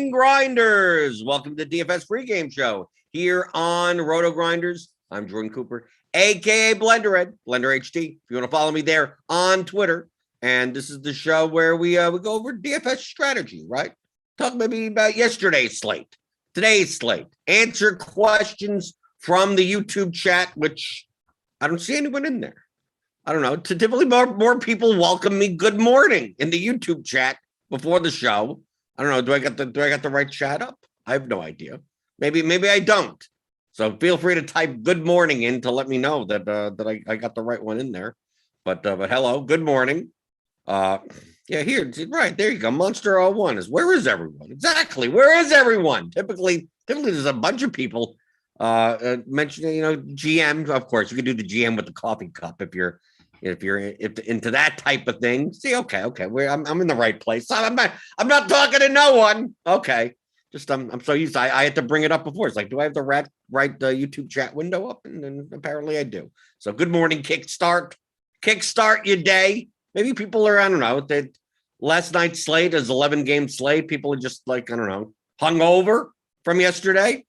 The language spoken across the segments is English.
Grinders. Welcome to the DFS pregame show here on RotoGrinders. I'm Jordan Cooper, aka Blender Ed, Blender HD. If you want to follow me there on Twitter, and this is the show where we go over DFS strategy, right? Talk maybe about yesterday's slate, today's slate, answer questions from the YouTube chat, which I don't see anyone in there. I don't know. Typically, more people welcome me good morning in the YouTube chat before the show. I don't know. Do I got the right chat up? I have no idea. Maybe I don't. So feel free to type good morning in to let me know that I got the right one in there. But hello, good morning. Yeah, here, right there you go. Monster 01 is where is everyone? Exactly. Where is everyone? Typically there's a bunch of people mentioning, GM. Of course, you can do the GM with the coffee cup if you're into that type of thing. See, okay, I'm in the right place. I'm not talking to no one. Okay, just I'm so used to, I had to bring it up before. It's like, do I have the right YouTube chat window up? And apparently I do. So good morning, kickstart your day. Maybe people are, I don't know, that last night's slate is 11-game slate. People are just like, I don't know, hungover from yesterday.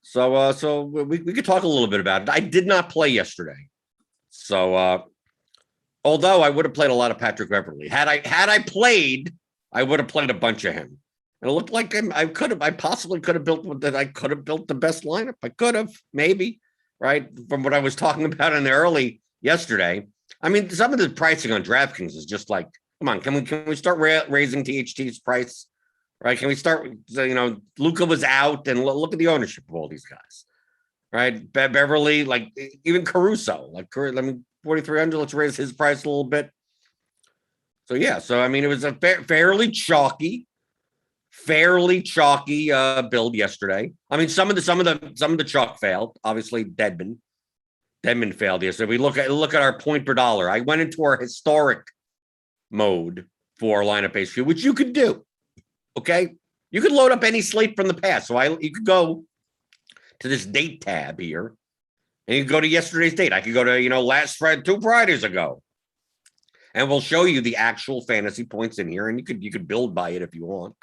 So we could talk a little bit about it. I did not play yesterday. So although I would have played a lot of Patrick Beverley. Had I played, I would have played a bunch of him. And it looked like I possibly could have built the best lineup. I could have, maybe, right? From what I was talking about in the early yesterday. I mean, some of the pricing on DraftKings is just like, come on, can we start raising THT's price? Right? Can we start, Luka was out, and look at the ownership of all these guys. Right? Beverly, like even Caruso, 4,300. Let's raise his price a little bit. So yeah, it was a fairly chalky build yesterday. I mean, some of the chalk failed. Obviously, Deadman failed yesterday. We look at our point per dollar. I went into our historic mode for lineup HQ, which you could do. Okay, you could load up any slate from the past. So you could go to this date tab here, and you can go to yesterday's date. I could go to, last Friday, 2 Fridays ago, and we'll show you the actual fantasy points in here, and you could build by it if you want.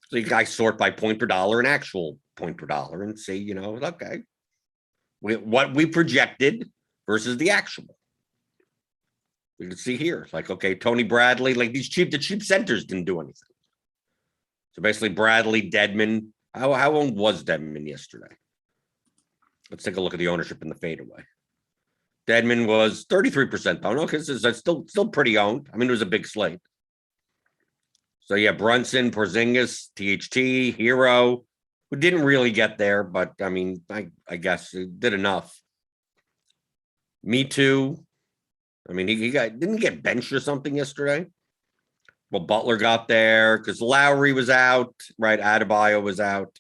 So you guys sort by point per dollar and actual point per dollar, and see, okay, what we projected versus the actual. We can see here, it's like, okay, Tony Bradley, like the cheap centers didn't do anything. So basically, Bradley, Deadman. How owned was Deadman yesterday? Let's take a look at the ownership in the fadeaway. Deadman was 33% owned. Okay, so it's still pretty owned. I mean, it was a big slate. So yeah, Brunson, Porzingis, THT, Hero, who didn't really get there, but I mean, I guess it did enough. Me too. I mean, he didn't get benched or something yesterday. Well, Butler got there because Lowry was out, right? Adebayo was out.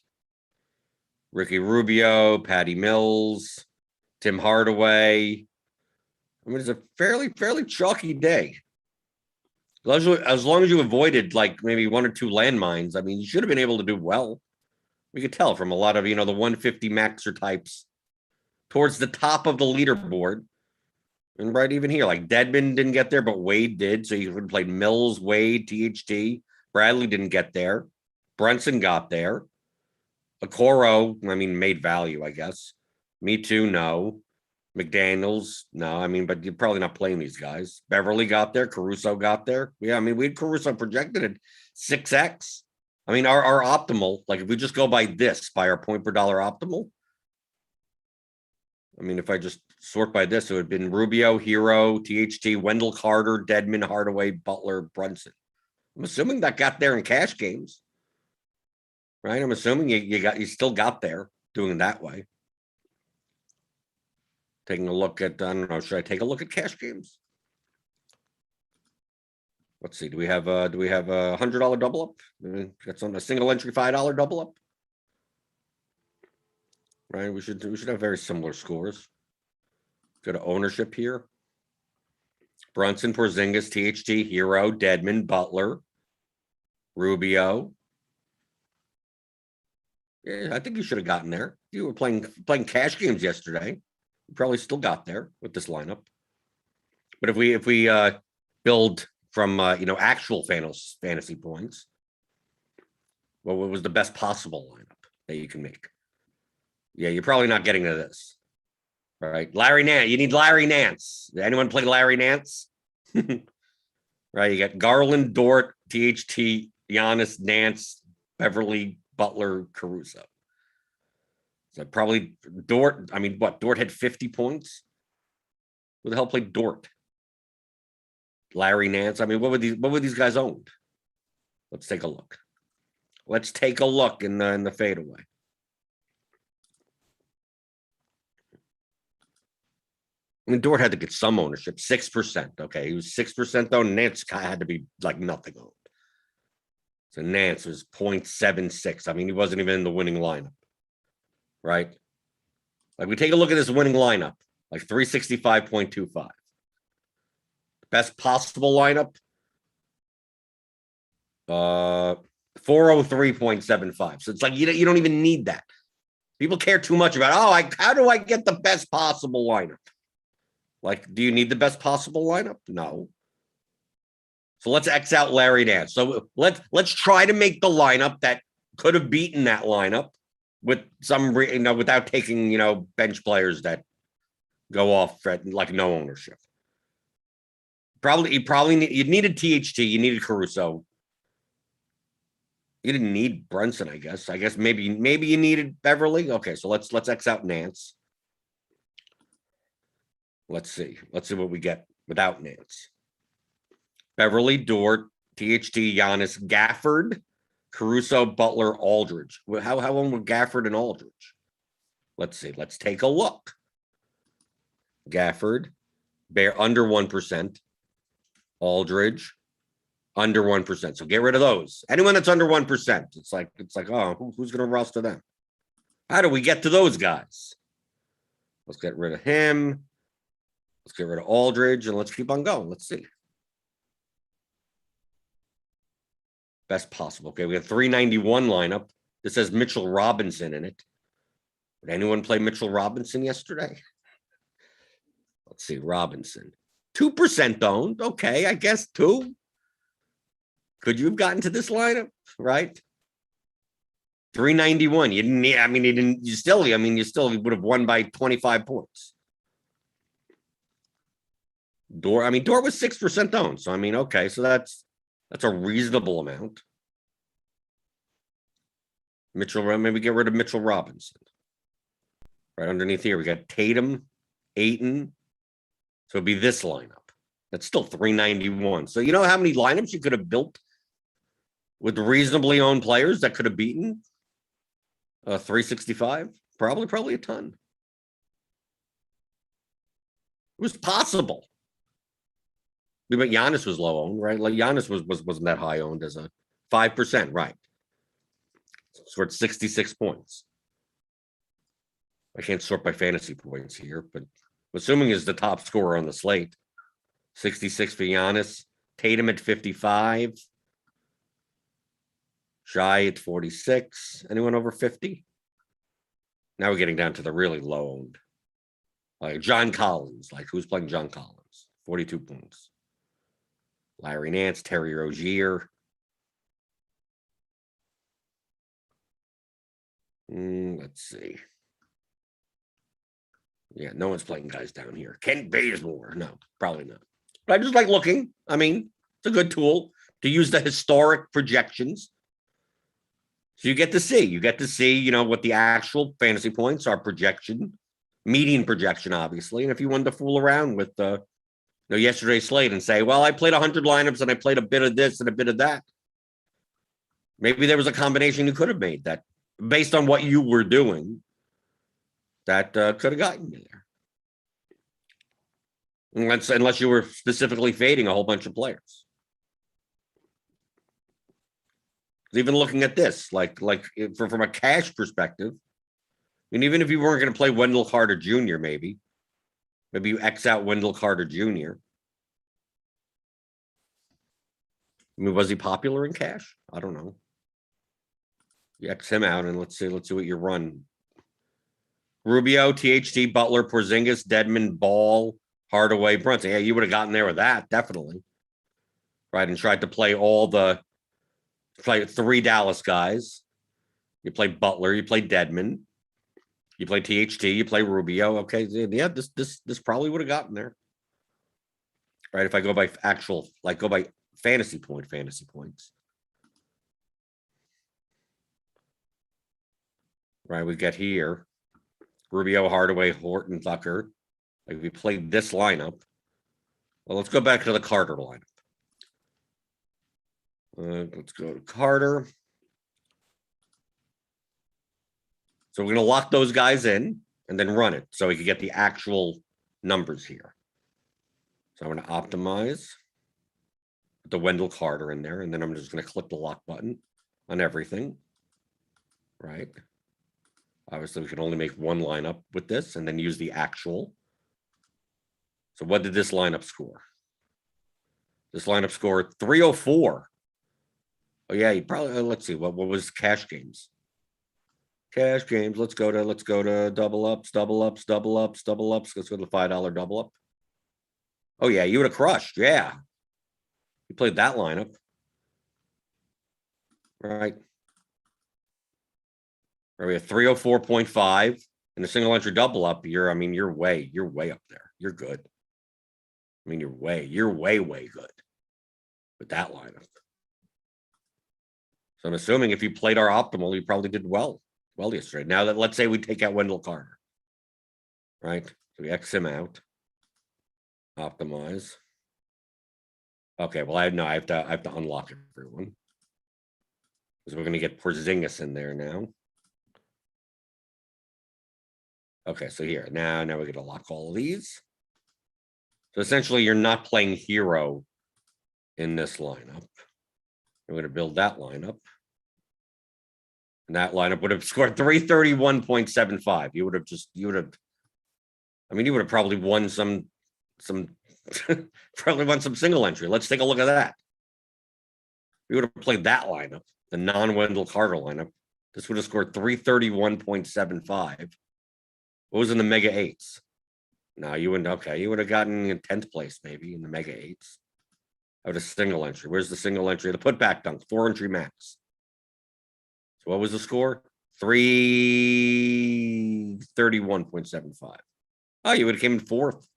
Ricky Rubio, Patty Mills, Tim Hardaway. I mean, it's a fairly chalky day. As long as you avoided like maybe 1 or 2 landmines, I mean, you should have been able to do well. We could tell from a lot of, the 150 maxer types towards the top of the leaderboard. And right even here, like Deadman didn't get there, but Wade did. So you could have played Mills, Wade, THT. Bradley didn't get there. Brunson got there. Okoro, made value, I guess. Me too, no. McDaniels, no. I mean, but you're probably not playing these guys. Beverly got there. Caruso got there. Yeah, we had Caruso projected at 6x. I mean, our optimal, like if we just go by our point per dollar optimal. I mean, if I just sort by this, it would have been Rubio, Hero, THT, Wendell Carter, Deadman, Hardaway, Butler, Brunson. I'm assuming that got there in cash games, right? I'm assuming you still got there doing it that way. Taking a look at, I don't know, should I take a look at cash games? Let's see. Do we have a $100 double up? Got some a single entry $5 double up. Right, we should have very similar scores. Go to ownership here. Brunson, Porzingis, THT, Hero, Deadman, Butler, Rubio. Yeah, I think you should have gotten there. You were playing cash games yesterday. You probably still got there with this lineup. But if we build from actual fantasy points, What was the best possible lineup that you can make? Yeah, you're probably not getting to this. All right. Larry Nance. You need Larry Nance. Did anyone play Larry Nance? Right. You got Garland, Dort, THT, Giannis, Nance, Beverly, Butler, Caruso. So probably Dort. I mean, what? Dort had 50 points. Who the hell played Dort? Larry Nance. I mean, what were these guys owned? Let's take a look. Let's take a look in the fadeaway. I mean, Dort had to get some ownership, 6%. Okay, he was 6% though. Nance had to be like nothing owned. So Nance was 0.76. I mean, he wasn't even in the winning lineup, right? Like we take a look at this winning lineup, like 365.25. Best possible lineup, 403.75. So it's like you don't even need that. People care too much about, how do I get the best possible lineup? Like, do you need the best possible lineup? No. So let's X out Larry Nance. So let's try to make the lineup that could have beaten that lineup with some, without taking, bench players that go off at like no ownership. You needed THT, you needed Caruso. You didn't need Brunson, I guess. Maybe you needed Beverly. Okay, so let's X out Nance. Let's see what we get without Nance. Beverly, Dort, THT, Giannis, Gafford, Caruso, Butler, Aldridge. How long were Gafford and Aldridge? Let's see. Let's take a look. Gafford, under 1%. Aldridge, under 1%. So get rid of those. Anyone that's under 1%, it's like, who's going to roster them? How do we get to those guys? Let's get rid of him. Let's get rid of Aldridge and let's keep on going. Let's see. Best possible. Okay, we have 391 lineup. This says Mitchell Robinson in it. Did anyone play Mitchell Robinson yesterday? Let's see, Robinson. 2% owned. Okay, I guess 2. Could you have gotten to this lineup, right? 391. You didn't, you still would have won by 25 points. Dort was 6% owned. So, okay, so that's a reasonable amount. Mitchell, maybe get rid of Mitchell Robinson. Right underneath here, we got Tatum, Ayton. So it'd be this lineup. That's still 391. So you know how many lineups you could have built with reasonably owned players that could have beaten 365? Probably a ton. It was possible. But Giannis was low owned, right? Like Giannis wasn't that high owned as a 5%, right? So it's 66 points. I can't sort by fantasy points here, but assuming is the top scorer on the slate. 66 for Giannis. Tatum at 55. Shai at 46. Anyone over 50? Now we're getting down to the really low owned. Like John Collins. Like who's playing John Collins? 42 points. Larry Nance, Terry Rozier. Let's see. Yeah, no one's playing guys down here. Kent Bazemore. No, probably not. But I just like looking. It's a good tool to use the historic projections. So you get to see, what the actual fantasy points are projection, median projection, obviously. And if you wanted to fool around with yesterday's slate and say, well, I played 100 lineups and I played a bit of this and a bit of that. Maybe there was a combination you could have made that based on what you were doing that could have gotten you there. Unless you were specifically fading a whole bunch of players. Even looking at this, from a cash perspective, even if you weren't going to play Wendell Carter Jr., maybe you X out Wendell Carter Jr. Was he popular in cash? I don't know. You X him out and let's see what you run. Rubio, THT, Butler, Porzingis, Dedmon, Ball, Hardaway, Brunson. Yeah, you would have gotten there with that, definitely. Right, and tried to play all the play 3 Dallas guys. You play Butler, you play Dedmon, you play THT, you play Rubio. Okay, yeah, this probably would have gotten there. Right, if I go by actual, like go by fantasy points. Right, we get here. Rubio, Hardaway, Horton, Tucker. Like we played this lineup. Well, let's go back to the Carter lineup. Let's go to Carter. So we're going to lock those guys in and then run it so we can get the actual numbers here. So I'm going to optimize the Wendell Carter in there, and then I'm just going to click the lock button on everything. Right. Obviously, we can only make one lineup with this and then use the actual. So what did this lineup score? This lineup scored 304. Oh yeah, you probably let's see what was cash games. Cash games. Let's go to double ups. Let's go to the $5 double up. Oh yeah, you would have crushed. Yeah, you played that lineup, right? We have 304.5 and a single entry double up. You're way up there. You're good. I mean, you're way good with that lineup. So I'm assuming if you played our optimal, you probably did well yesterday. Now that let's say we take out Wendell Carter, right? So we X him out, optimize. Okay, well I have to unlock everyone because we're going to get Porzingis in there now. Okay, so here now we're going to lock all of these. So essentially, you're not playing hero in this lineup. We're going to build that lineup. And that lineup would have scored 331.75. You would have probably won some probably won some single entry. Let's take a look at that. We would have played that lineup, the non-Wendell Carter lineup. This would have scored 331.75. What was in the mega eights? No, you wouldn't. Okay, you would have gotten in 10th place maybe in the mega eights. Out of single entry. Where's the single entry? The putback dunk, 4 entry max. So what was the score? 331.75. Oh, you would have came in fifth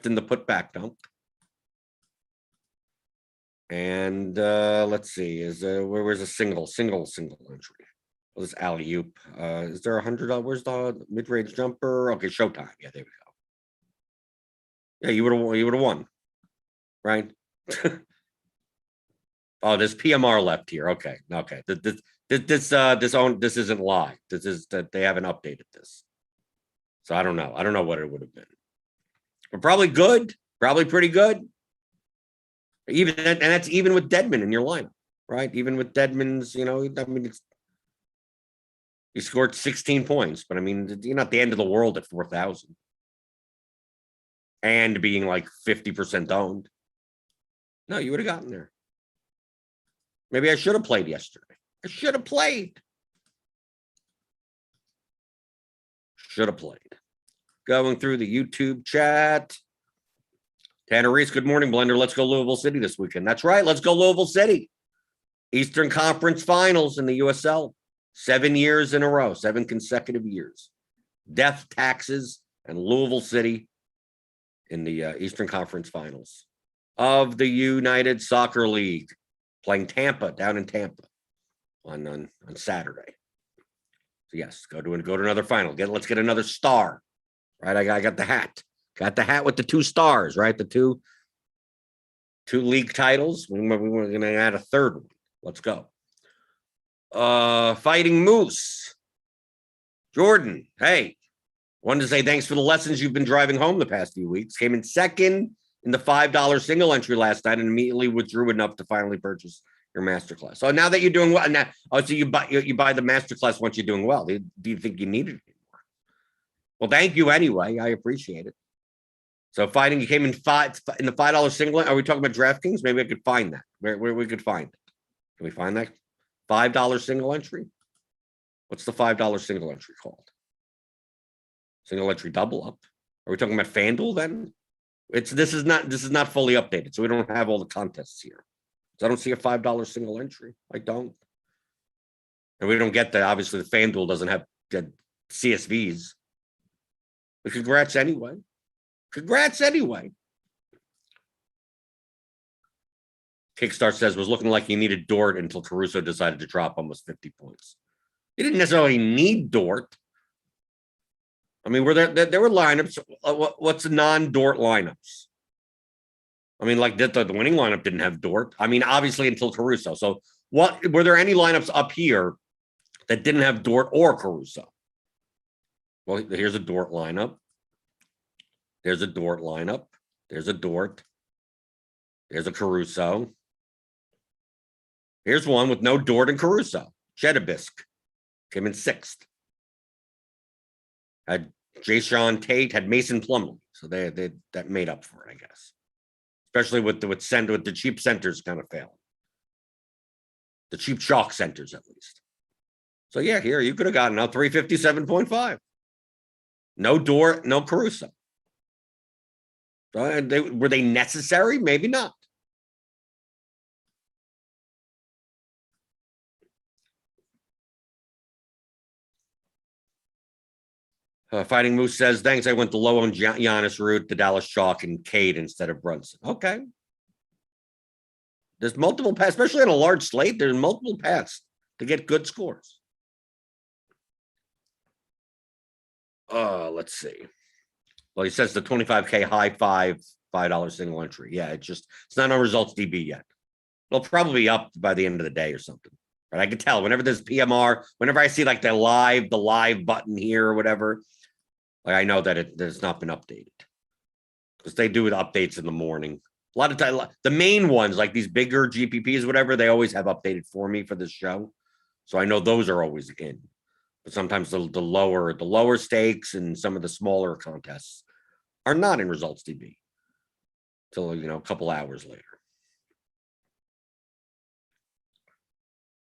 in the putback dunk. And let's see, where's a single entry? Well, this alley-oop. Is there $100? Where's the mid-range jumper? Okay, Showtime. Yeah, there we go. Yeah, you would have won, right? Oh, there's PMR left here. Okay. This isn't live. This is that they haven't updated this. So I don't know. I don't know what it would have been. But probably good. Probably pretty good. And that's even with Dedmon in your lineup, right? Even with Dedmon's, he scored 16 points, but I mean, you're not the end of the world at 4,000. And being like 50% owned. No, you would have gotten there. Maybe I should have played yesterday. I should have played. Should have played. Going through the YouTube chat. Tanner Reese, good morning, Blender. Let's go Louisville City this weekend. That's right. Let's go Louisville City. Eastern Conference Finals in the USL. 7 years in a row, 7 consecutive years. Death, taxes, and Louisville City in the Eastern Conference Finals of the United Soccer League, playing Tampa down in Tampa on Saturday. So yes, go to another final. Let's get another star, right? I got the hat. Got the hat with the 2 stars, right? The two league titles. We're going to add a third one. Let's go. Fighting Moose. Jordan, hey. Wanted to say thanks for the lessons you've been driving home the past few weeks. Came in second in the $5 single entry last night and immediately withdrew enough to finally purchase your Masterclass. So now that you're doing well, now so you buy the Masterclass once you're doing well. Do you think you need it anymore? Well, thank you anyway. I appreciate it. So fighting, you came in the $5 single. Are we talking about DraftKings? Maybe I could find that. Where we could find it. Can we find that? $5 single entry? What's the $5 single entry called? Single entry double up. Are we talking about FanDuel then? This is not fully updated, so we don't have all the contests here. So I don't see a $5 single entry. I don't. And we don't get that. Obviously, the FanDuel doesn't have CSVs. But congrats anyway. Congrats anyway. Kickstart says was looking like he needed Dort until Caruso decided to drop almost 50 points. He didn't necessarily need Dort. I mean, were there were lineups. What's the non-Dort lineups? I mean, like the winning lineup didn't have Dort. I mean, obviously until Caruso. So what were there any lineups up here that didn't have Dort or Caruso? Well, here's a Dort lineup. There's a Dort lineup. There's a Dort. There's a Caruso. Here's one with no Dort and Caruso. Jedebisk came in 6th. Had Jayshawn Tate, had Mason Plumlee. So they that made up for it, I guess. Especially with the cheap centers kind of failing. The cheap chalk centers, at least. So yeah, here you could have gotten out 357.5. No Dort, no Caruso. Were they necessary? Maybe not. Fighting Moose says, thanks. I went the low on Giannis route, the Dallas chalk, and Cade instead of Brunson. Okay. There's multiple paths, especially on a large slate. There's multiple paths to get good scores. Let's see. Well, he says the 25K high $5 single entry. Yeah, it's not on results DB yet. It'll probably be up by the end of the day or something. But I can tell whenever there's PMR, whenever I see like the live button here or whatever, like I know that it's not been updated. Because they do the updates in the morning. A lot of time, the main ones, like these bigger GPPs, whatever, they always have updated for me for this show. So I know those are always in. But sometimes the lower stakes and some of the smaller contests are not in results DB till a couple hours later.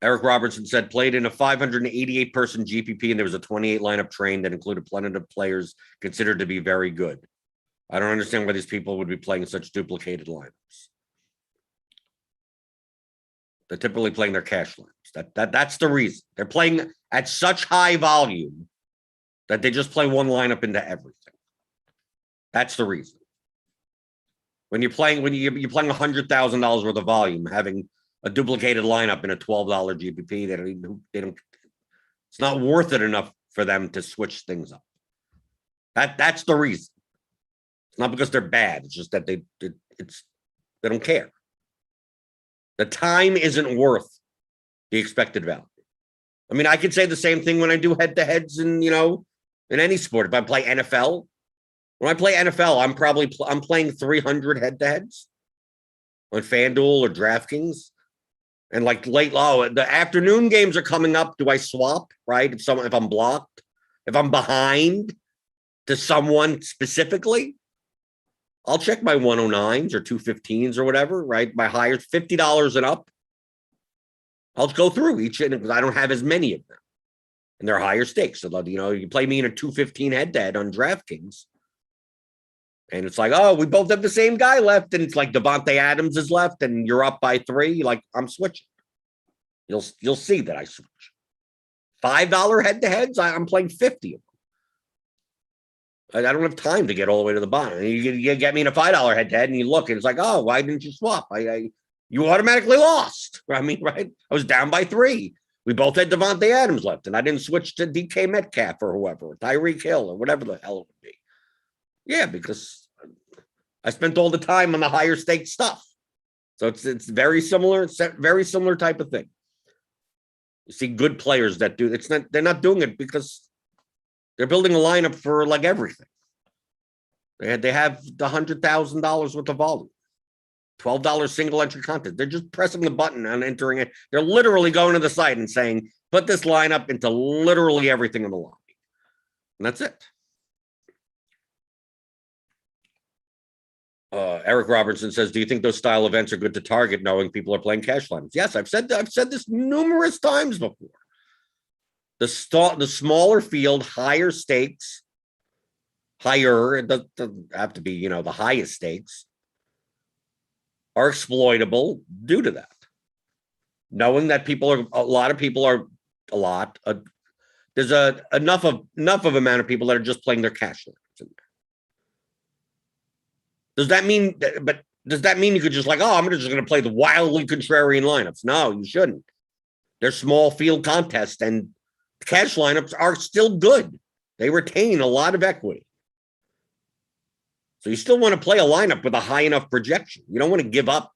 Eric Robertson said played in a 588 person GPP and there was a 28 lineup train that included plenty of players considered to be very good. I don't understand why these people would be playing such duplicated lineups. They're typically playing their cash lineups. That's the reason. They're playing at such high volume that they just play one lineup into everything. That's the reason. When you're playing $100,000 worth of volume, having a duplicated lineup in a $12 GPP, they don't. It's not worth it enough for them to switch things up. That's the reason. It's not because they're bad. It's just that they don't care. The time isn't worth the expected value. I mean, I could say the same thing when I do head-to-heads in any sport. If I play NFL, when I play NFL, I'm playing 300 head-to-heads on FanDuel or Draftkings. And like the afternoon games are coming up. Do I swap, right? If I'm blocked, if I'm behind to someone specifically, I'll check my 109s or 215s or whatever, right? My higher $50 and up. I'll go through each because I don't have as many of them. And they're higher stakes. So, you play me in a 215 head-to-head on DraftKings. And it's like, oh, we both have the same guy left. And it's like Devontae Adams is left and you're up by 3. Like, I'm switching. You'll see that I switch. $5 head-to-heads, I'm playing 50 of them. I don't have time to get all the way to the bottom. You get me in a $5 head-to-head and you look and it's like, oh, why didn't you swap? You automatically lost. I mean, right? I was down by 3. We both had Devontae Adams left and I didn't switch to DK Metcalf or whoever, or Tyreek Hill or whatever the hell it would be. Yeah, because I spent all the time on the higher stake stuff. So it's very similar. It's a very similar type of thing. You see good players that do they're not doing it because they're building a lineup for like everything. They have the $100,000 worth of volume. $12 single entry content. They're just pressing the button and entering it. They're literally going to the site and saying, put this lineup into literally everything in the lobby. And that's it. Eric Robertson says, do you think those style events are good to target knowing people are playing cash lineups? Yes, I've said this numerous times before. The smaller field, higher stakes, it doesn't have to be, the highest stakes, are exploitable due to that. Knowing that there's enough of amount of people that are just playing their cash lineups in there. Does that mean you could just like, I'm just going to play the wildly contrarian lineups? No, you shouldn't. They're small field contests, and cash lineups are still good. They retain a lot of equity. So you still want to play a lineup with a high enough projection. You don't want to give up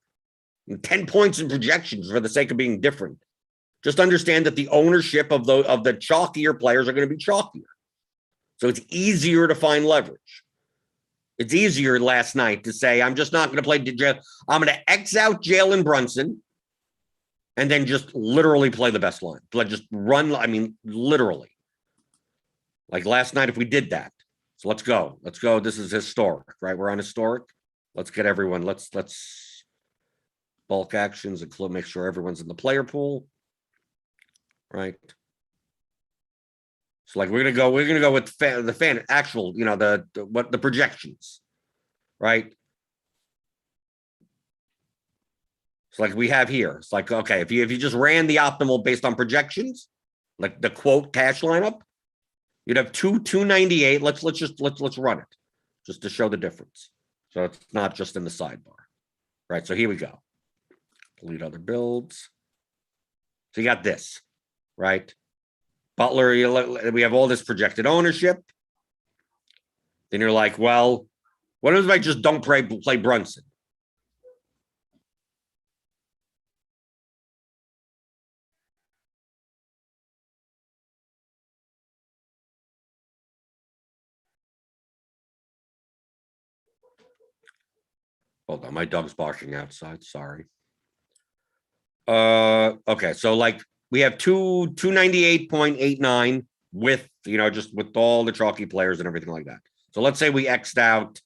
10 points in projections for the sake of being different. Just understand that the ownership of the chalkier players are going to be chalkier. So it's easier to find leverage. It's easier last night to say, I'm just not going to play. I'm going to X out Jalen Brunson and then just literally play the best line. Just run. Literally. Like last night, if we did that. So let's go. This is historic, right? We're on historic. Let's get everyone. Let's bulk actions and make sure everyone's in the player pool. Right. So like we're gonna go with the actual, the projections, right? It's like we have here. It's like, okay, if you just ran the optimal based on projections, like the quote cash lineup, you'd have 298. Let's run it just to show the difference. So it's not just in the sidebar, right? So here we go. Delete other builds. So you got this, right? Butler, we have all this projected ownership. Then you're like, well, what if I just don't play Brunson? Hold on, my dog's barking outside. Sorry. Okay, so like we have 298.89 with, just with all the chalky players and everything like that. So let's say we X'd out,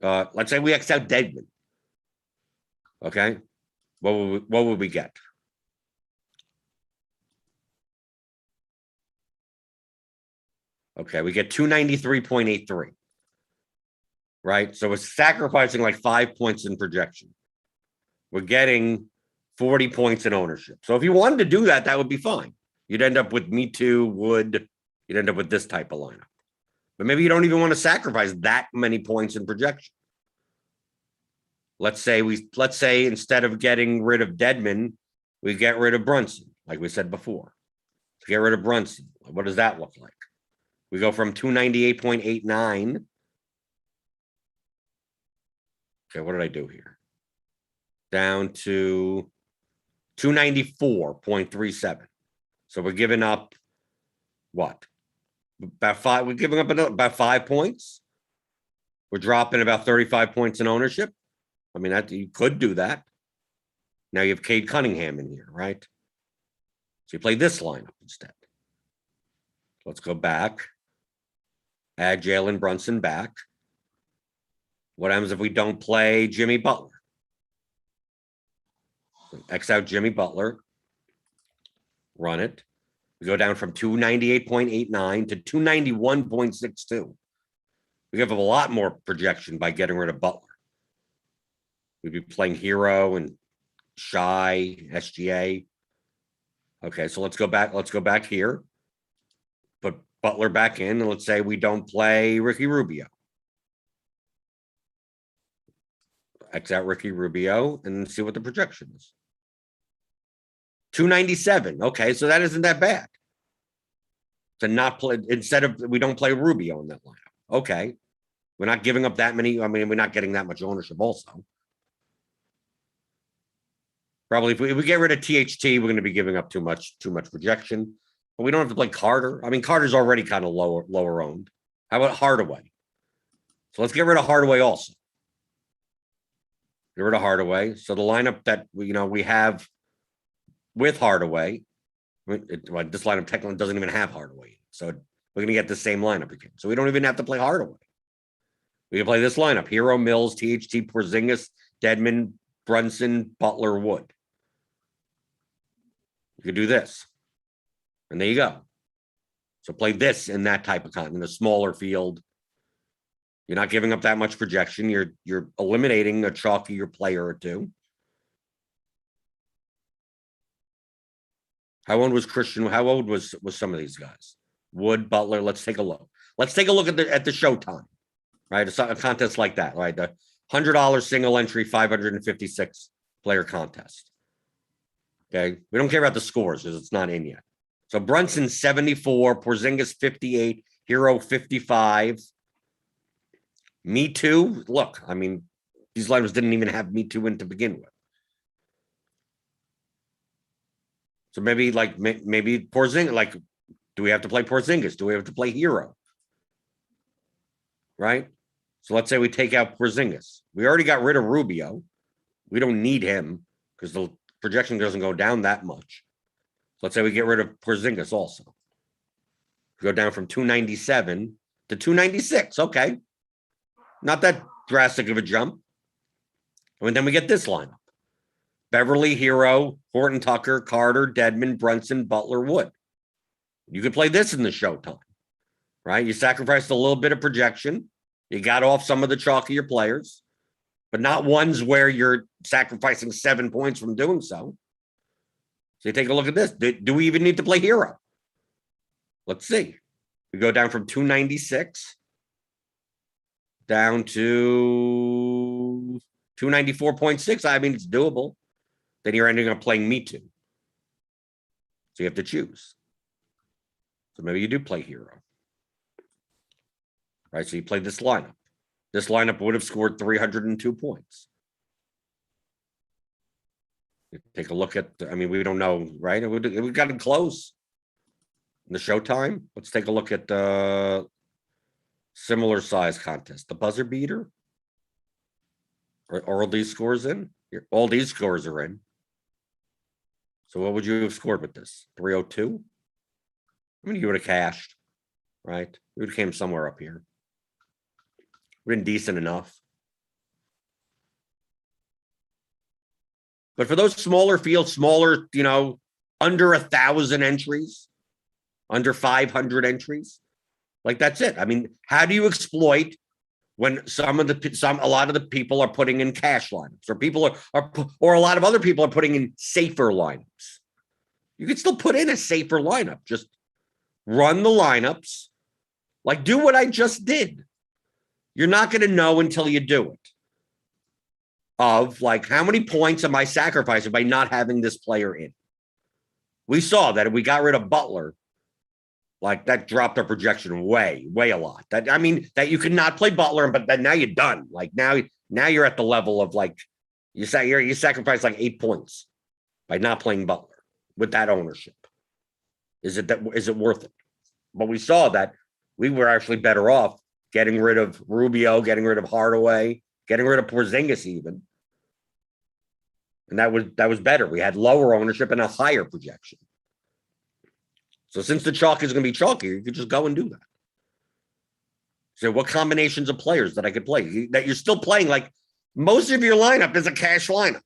Deadman. Okay. What would we get? Okay, we get 293.83. Right? So we're sacrificing like 5 points in projection. We're getting 40 points in ownership. So if you wanted to do that, that would be fine. You'd end up with me too, you'd end up with this type of lineup. But maybe you don't even want to sacrifice that many points in projection. Let's say instead of getting rid of Deadman, we get rid of Brunson, like we said before. To get rid of Brunson, what does that look like? We go from 298.89. Okay, what did I do here? Down to 294.37. So we're giving up what? About 5. We're giving up about 5 points. We're dropping about 35 points in ownership. I mean, that you could do that. Now you have Cade Cunningham in here, right? So you play this lineup instead. Let's go back. Add Jalen Brunson back. What happens if we don't play Jimmy Butler? X out Jimmy Butler. Run it. We go down from 298.89 to 291.62. We have a lot more projection by getting rid of Butler. We'd be playing Hero and Shy, SGA. Okay, so let's go back. Let's go back here. Put Butler back in, and let's say we don't play Ricky Rubio. X out Ricky Rubio and see what the projection is. 297. Okay, so that isn't that bad. To not play, instead of we don't play Rubio in that lineup. Okay. We're not giving up that many. I mean, we're not getting that much ownership also. Probably if we get rid of THT, we're going to be giving up too much projection. But we don't have to play Carter. I mean, Carter's already kind of lower owned. How about Hardaway? So let's get rid of Hardaway also. Get rid of Hardaway. So the lineup that we have with Hardaway, this lineup technically doesn't even have Hardaway. So we're going to get the same lineup again. So we don't even have to play Hardaway. We can play this lineup: Hero, Mills, THT, Porzingis, Deadman, Brunson, Butler, Wood. You could do this. And there you go. So play this in that type of content, in a smaller field. You're not giving up that much projection. You're eliminating a chalkier player or two. How old was Christian? How old was some of these guys? Wood, Butler. Let's take a look. Let's take a look at the Showtime, right? A contest like that, right? The $100 single entry, 556 player contest. Okay, we don't care about the scores because it's not in yet. So Brunson 74, Porzingis 58, Hero 55. Me Too. Look, I mean, these lineups didn't even have Me Too in to begin with. So maybe Porzingis, like, do we have to play Porzingis? Do we have to play Hero? Right? So let's say we take out Porzingis. We already got rid of Rubio. We don't need him because the projection doesn't go down that much. So let's say we get rid of Porzingis also. We go down from 297 to 296. Okay. Not that drastic of a jump. And then we get this lineup. Beverly, Hero, Horton, Tucker, Carter, Dedmon, Brunson, Butler, Wood. You could play this in the Showtime, right? You sacrificed a little bit of projection. You got off some of the chalkier players, but not ones where you're sacrificing 7 points from doing so. So you take a look at this. Do we even need to play Hero? Let's see. We go down from 296 down to 294.6. I mean, it's doable. Then you're ending up playing Me Too. So you have to choose. So maybe you do play Hero. Right, so you play this lineup. This lineup would have scored 302 points. Take a look at, I mean, we don't know, right? We got it close. In the Showtime, let's take a look at the similar size contest. The buzzer beater? Are all these scores in? All these scores are in. So what would you have scored with this? 302? I mean, you would have cashed, right? You would have came somewhere up here. Been decent enough. But for those smaller fields, smaller, under 1,000 entries, under 500 entries, like that's it. I mean, how do you exploit when a lot of the people are putting in cash lineups, or a lot of other people are putting in safer lineups? You can still put in a safer lineup. Just run the lineups, like do what I just did. You're not going to know until you do it. Of like, how many points am I sacrificing by not having this player in? We saw that if we got rid of Butler, like that dropped our projection way a lot. That you could not play Butler, but then now you're done. Like now you're at the level of like you sacrifice like 8 points by not playing Butler with that ownership. Is it worth it? But we saw that we were actually better off getting rid of Rubio, getting rid of Hardaway, getting rid of Porzingis even. And that was better. We had lower ownership and a higher projection. So since the chalk is going to be chalky, you could just go and do that. So what combinations of players that I could play? That you're still playing, like most of your lineup is a cash lineup.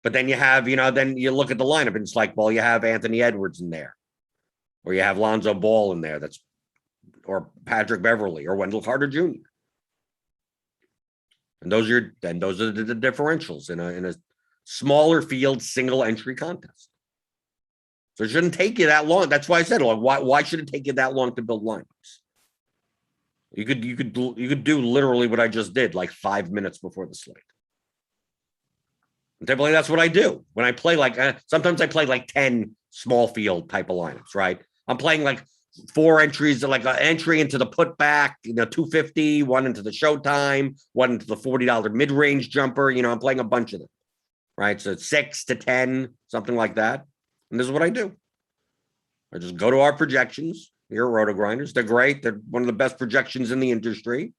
But then you have, then you look at the lineup and it's like, well, you have Anthony Edwards in there. Or you have Lonzo Ball in there, or Patrick Beverly or Wendell Carter Jr. And those are the differentials in a smaller field single entry contest. So it shouldn't take you that long. That's why I said, why should it take you that long to build lineups? You could do literally what I just did, like 5 minutes before the slate. And typically that's what I do when I play. Sometimes I play like 10 small field type of lineups, right? I'm playing like 4 entries, like an entry into the putback, 250, one into the Showtime, one into the $40 mid-range jumper. I'm playing a bunch of them, right? So 6 to 10, something like that. And this is what I do. I just go to our projections here at RotoGrinders. They're great. They're one of the best projections in the industry.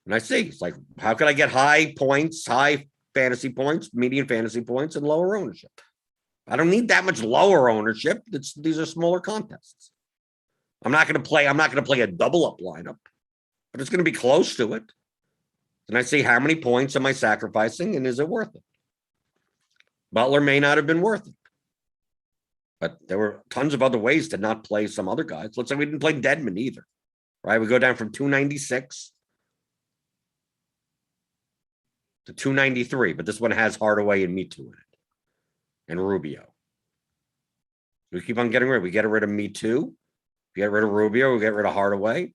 And I see, it's like, how can I get high points, high fantasy points, median fantasy points, and lower ownership? I don't need that much lower ownership. These are smaller contests. I'm not going to play a double up lineup, but it's going to be close to it. And I see how many points am I sacrificing, and is it worth it? Butler may not have been worth it, but there were tons of other ways to not play some other guys. Let's say we didn't play Dedmon either, right? We go down from 296 to 293, but this one has Hardaway and Me Too in it, and Rubio. We keep on getting rid. We get rid of Me Too. We get rid of Rubio. We get rid of Hardaway.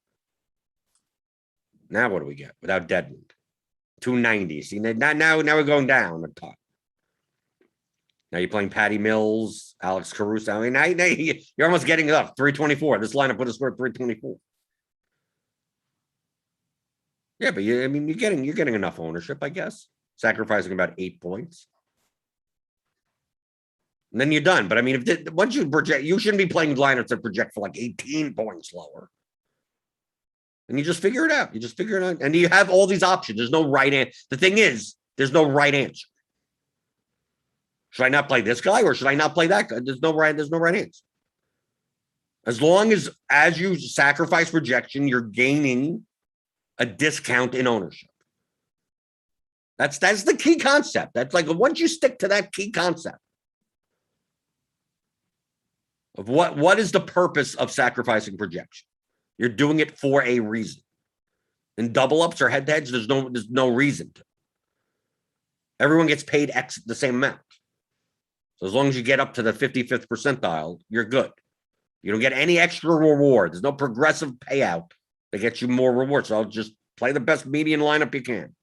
Now what do we get without Dedmond? 290. See, now we're going down a ton. Now you're playing Patty Mills, Alex Caruso. I mean, now you're almost getting it up. 324. This lineup would have scored 324. Yeah, but you're getting enough ownership, I guess. Sacrificing about 8 points. And then you're done. But I mean, once you project, you shouldn't be playing lineups that project for like 18 points lower. And you just figure it out. You just figure it out. And you have all these options. There's no right answer. The thing is, there's no right answer. Should I not play this guy or should I not play that guy? There's no right answer. As long as you sacrifice projection, you're gaining a discount in ownership. That's the key concept. That's like once you stick to that key concept of what is the purpose of sacrificing projection? You're doing it for a reason. In double ups or head-to-heads, there's no reason to. Everyone gets paid the same amount. So as long as you get up to the 55th percentile, you're good. You don't get any extra reward. There's no progressive payout that gets you more reward. So I'll just play the best median lineup you can.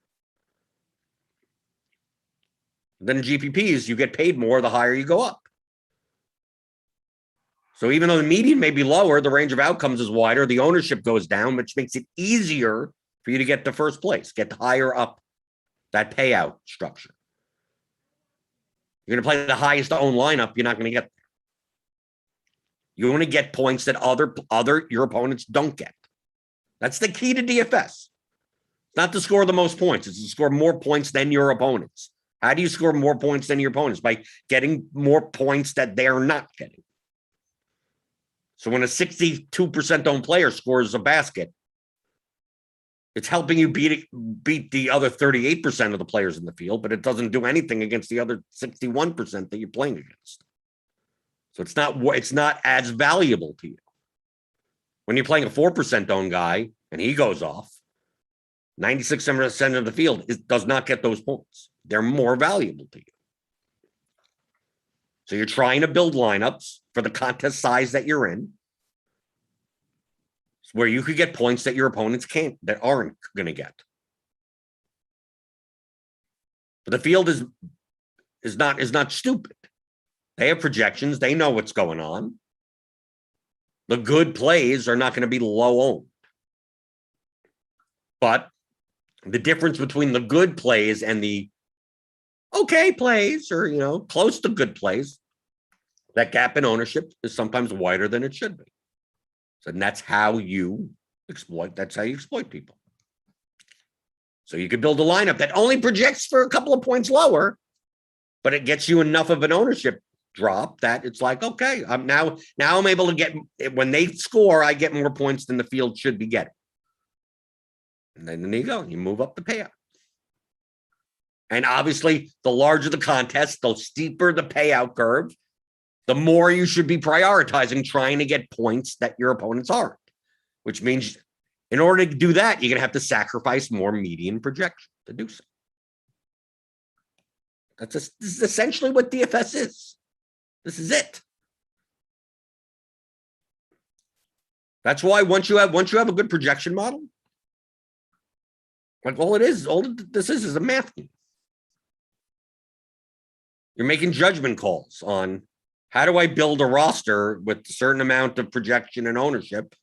Then in GPPs, you get paid more the higher you go up. So even though the median may be lower, the range of outcomes is wider, the ownership goes down, which makes it easier for you to get to first place, get higher up that payout structure. You're going to play the highest owned lineup, you're not going to get there. You want to get points that your opponents don't get. That's the key to DFS. It's not to score the most points, it's to score more points than your opponents. How do you score more points than your opponents? By getting more points that they're not getting. So when a 62% owned player scores a basket, it's helping you beat the other 38% of the players in the field, but it doesn't do anything against the other 61% that you're playing against. So it's not as valuable to you. When you're playing a 4% owned guy and he goes off, 96% of the field does not get those points. They're more valuable to you. So you're trying to build lineups for the contest size that you're in, where you could get points that your opponents aren't going to get. But the field is not stupid. They have projections. They know what's going on. The good plays are not going to be low owned. But the difference between the good plays and the okay plays or, close to good plays, that gap in ownership is sometimes wider than it should be. So that's how you exploit people. So you could build a lineup that only projects for a couple of points lower, but it gets you enough of an ownership drop that it's like, okay, I'm able to get, when they score, I get more points than the field should be getting. And then there you go. You move up the payout. And obviously, the larger the contest, the steeper the payout curve, the more you should be prioritizing trying to get points that your opponents aren't, which means in order to do that, you're going to have to sacrifice more median projection to do so. This is essentially what DFS is. This is it. That's why once you have a good projection model, like all this is a math game. You're making judgment calls on how do I build a roster with a certain amount of projection and ownership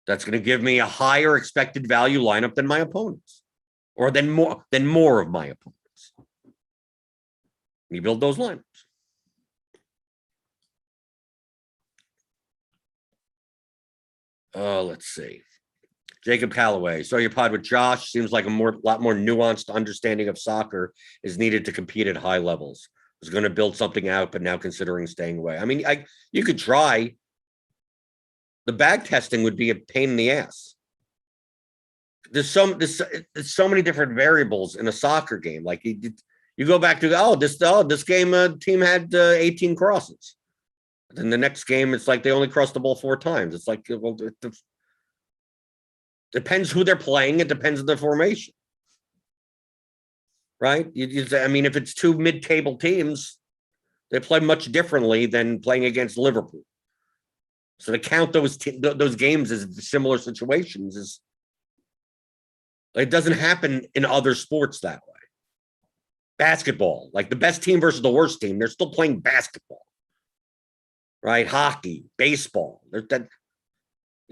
that's going to give me a higher expected value lineup than my opponents, or than more of my opponents. You build those lineups. Let's see. Jacob Calloway, saw your pod with Josh. Seems like a lot more nuanced understanding of soccer is needed to compete at high levels. Was going to build something out, but now considering staying away. I mean, you could try. The bag testing would be a pain in the ass. There's so many different variables in a soccer game. Like you go back to this game team had 18 crosses. Then the next game, it's like they only crossed the ball 4 times. It's like, well, it depends who they're playing. It depends on the formation. Right? I mean, if it's 2 mid-table teams, They play much differently than playing against Liverpool. So to count those games as similar situations is, it doesn't happen in other sports that way. Basketball, like the best team versus the worst team, they're still playing basketball, right? Hockey, baseball,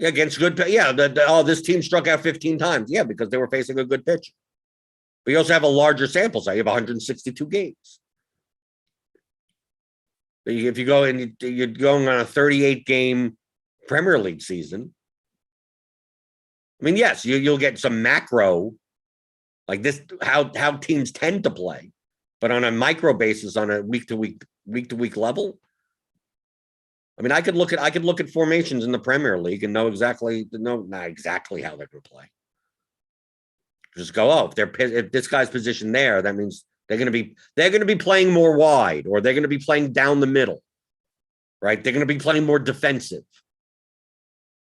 against good. Yeah, this team struck out 15 times. Yeah, because they were facing a good pitcher. But you also have a larger sample size. You have 162 games. If you go and you're going on a 38-game Premier League season, I mean, yes, you'll get some macro, like this, how teams tend to play, but on a micro basis, on a week to week level. I mean, I could look at formations in the Premier League and know not exactly how they're going to play. Just go, oh, if this guy's positioned there, that means they're going to be playing more wide, or they're going to be playing down the middle, right? They're going to be playing more defensive.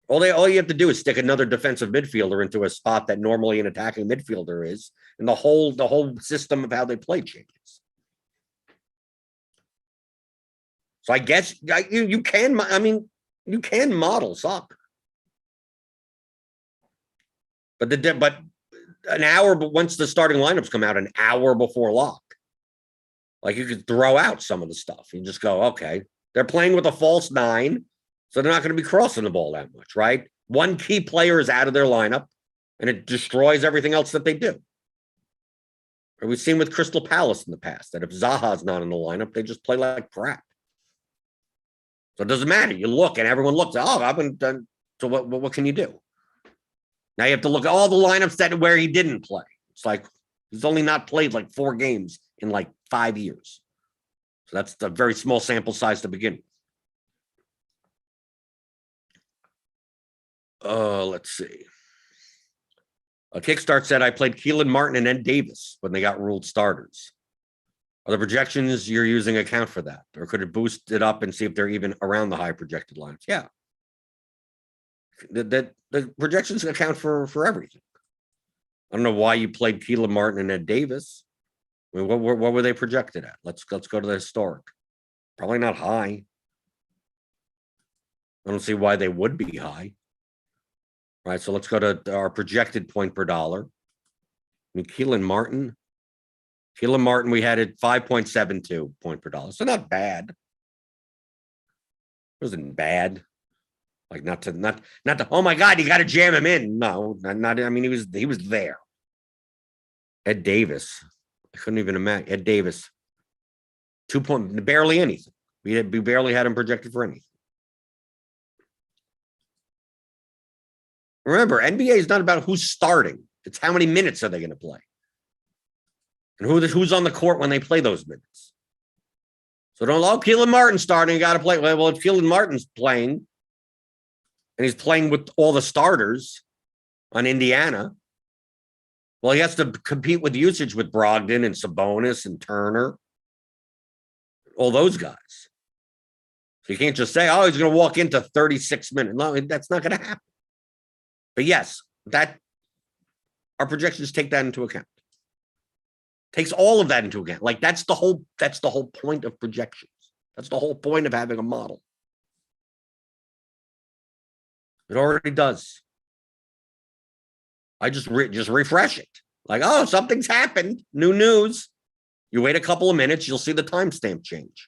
All you have to do is stick another defensive midfielder into a spot that normally an attacking midfielder is, and the whole system of how they play changes. So I guess you can model soccer, but an hour, but once the starting lineups come out, an hour before lock, like you could throw out some of the stuff. You just go, okay, they're playing with a false 9, so they're not going to be crossing the ball that much, right? One key player is out of their lineup, and it destroys everything else that they do. Or we've seen with Crystal Palace in the past that if Zaha's not in the lineup, they just play like crap. So it doesn't matter. You look, and everyone looks. Oh, I've been done. So what can you do? Now you have to look at all the lineups where he didn't play. It's like he's only not played like 4 games in like 5 years. So that's a very small sample size to begin with. Let's see. A Kickstart said I played Keelan Martin and Ed Davis when they got ruled starters. Are the projections you're using account for that? Or could it boost it up and see if they're even around the high projected lines? Yeah. The projections account for everything. I don't know why you played Keelan Martin and Ed Davis. I mean, what were they projected at? Let's go to the historic. Probably not high. I don't see why they would be high. All right, so let's go to our projected point per dollar. I mean, Keelan Martin, we had it 5.72 point per dollar. So not bad. It wasn't bad. Like not to, oh my God, you got to jam him in. No, not, I mean, he was there. Ed Davis. I couldn't even imagine. Ed Davis. Barely anything. We barely had him projected for anything. Remember, NBA is not about who's starting. It's how many minutes are they going to play. And who's on the court when they play those minutes. So don't, Keelan Martin's starting, you got to play. Well, if Keelan Martin's playing, and he's playing with all the starters on Indiana, well, he has to compete with usage with Brogdon and Sabonis and Turner, all those guys. So you can't just say, oh, he's going to walk into 36 minutes. No, that's not going to happen. But yes, our projections take that into account. Takes all of that into account. Like that's the whole point of projections. That's the whole point of having a model. It already does. I just refresh it. Like, oh, something's happened. New news. You wait a couple of minutes, you'll see the timestamp change.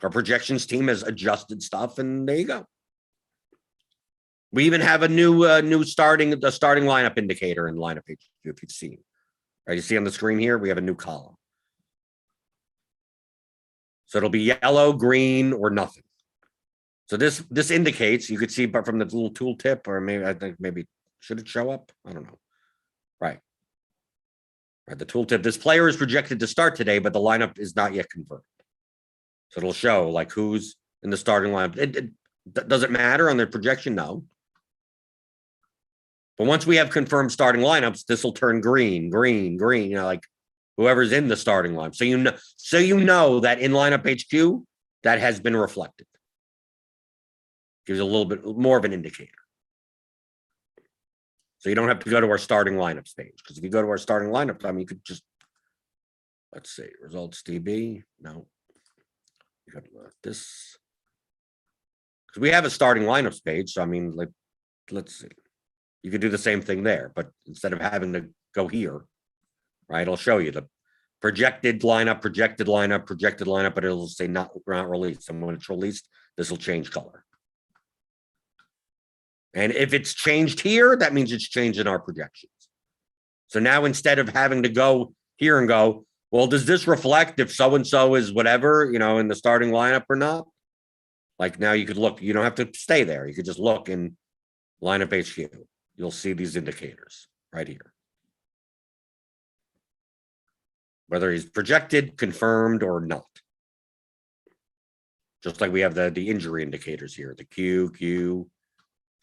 Our projections team has adjusted stuff, and there you go. We even have a new starting lineup indicator in lineup page, if you've seen. Right, you see on the screen here, we have a new column. So it'll be yellow, green, or nothing. So this indicates, you could see but from the little tooltip, or maybe should it show up? I don't know. Right. The tooltip. This player is projected to start today, but the lineup is not yet confirmed. So it'll show like who's in the starting lineup. Does it matter on the projection? No. But once we have confirmed starting lineups, this will turn green. You know, like whoever's in the starting lineup. So you know that in lineup HQ that has been reflected. Gives a little bit more of an indicator. So you don't have to go to our starting lineups page, because if you go to our starting lineup, I mean, you could just, let's see, results DB. No. This, because we have a starting lineups page. So I mean, like, let's see. You could do the same thing there, but instead of having to go here, right? I'll show you the projected lineup, but it'll say not released. And when it's released, this will change color. And if it's changed here, that means it's changed in our projections. So now instead of having to go here and go, well, does this reflect if so-and-so is whatever, in the starting lineup or not? Like now you could look, you don't have to stay there. You could just look in lineup HQ. You'll see these indicators right here. Whether he's projected, confirmed, or not. Just like we have the injury indicators here, the Q.